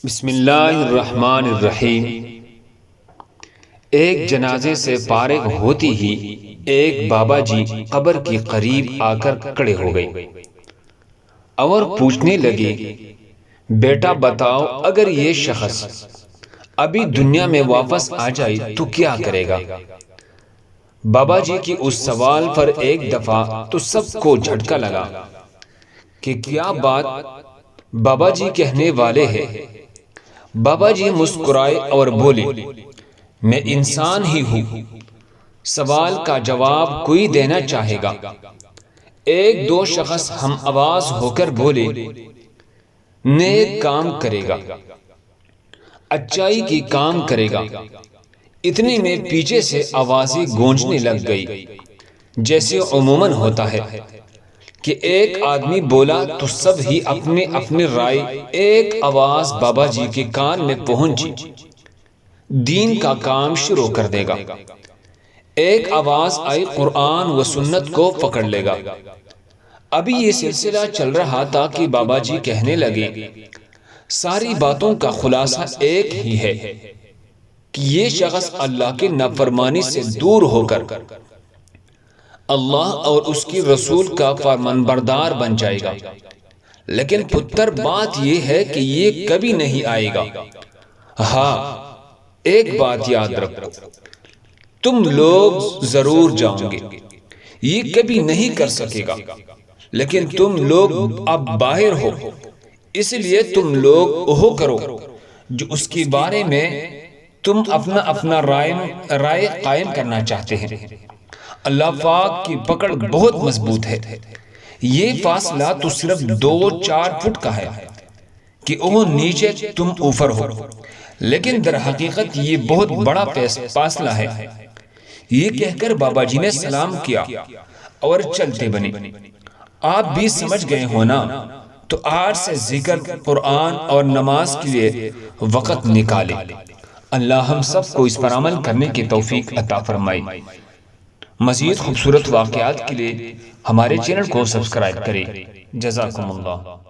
بسم اللہ الرحمن الرحیم۔ ایک جنازے سے فارغ ہوتی ہی ایک بابا جی قبر کے قریب آ کر کھڑے ہو گئے اور پوچھنے لگے، بیٹا بتاؤ، اگر یہ شخص ابھی دنیا میں واپس آ جائے تو کیا کرے گا؟ بابا جی کی اس سوال پر ایک دفعہ تو سب کو جھٹکا لگا کہ کیا بات بابا جی کہنے والے ہیں۔ بابا جی مسکرائے اور بولے، میں انسان ہی ہوں، سوال کا جواب کوئی دینا چاہے گا؟ ایک دو شخص ہم آواز ہو کر بولے، نیک کام کرے گا، اچائی کی کام کرے گا۔ اتنے میں پیچھے سے آوازیں گونجنے لگ گئی، جیسے عموماً ہوتا ہے کہ ایک آدمی بولا تو سب ہی اپنے اپنے رائے۔ ایک آواز بابا جی کے کان میں پہنچی، دین کا کام شروع کر دے گا۔ ایک آواز آئی، قرآن و سنت کو پکڑ لے گا۔ ابھی یہ سلسلہ چل رہا تھا کہ بابا جی کہنے لگے، ساری باتوں کا خلاصہ ایک ہی ہے کہ یہ شخص اللہ کی نافرمانی سے دور ہو کر اللہ اور اس کی رسول کا فرمانبردار بن جائے گا۔ لیکن پتر، بات یہ ہے کہ یہ کبھی نہیں آئے گا۔ ہاں، ایک بات یاد رکھو، تم لوگ ضرور جاؤ گے، یہ کبھی نہیں کر سکے گا، لیکن تم لوگ اب باہر ہو، اس لیے تم لوگ وہ کرو جو اس کے بارے میں تم اپنا رائے قائم کرنا چاہتے ہیں۔ اللہ پاک کی پکڑ بہت مضبوط ہے۔ یہ فاصلہ تو صرف 2-4 فٹ کا ہے کہ وہ نیچے تم اوپر ہو، لیکن در حقیقت یہ بہت بڑا فاصلہ ہے۔ یہ کہہ کر بابا جی نے سلام کیا اور چلتے بنے۔ آپ بھی سمجھ گئے ہو نا؟ تو آج سے ذکر، قرآن اور نماز کے لیے وقت نکالے۔ اللہ ہم سب کو اس پر عمل کرنے کی توفیق عطا فرمائے۔ مزید خوبصورت واقعات کے لیے ہمارے چینل کو سبسکرائب کریں۔ جزاکم اللہ۔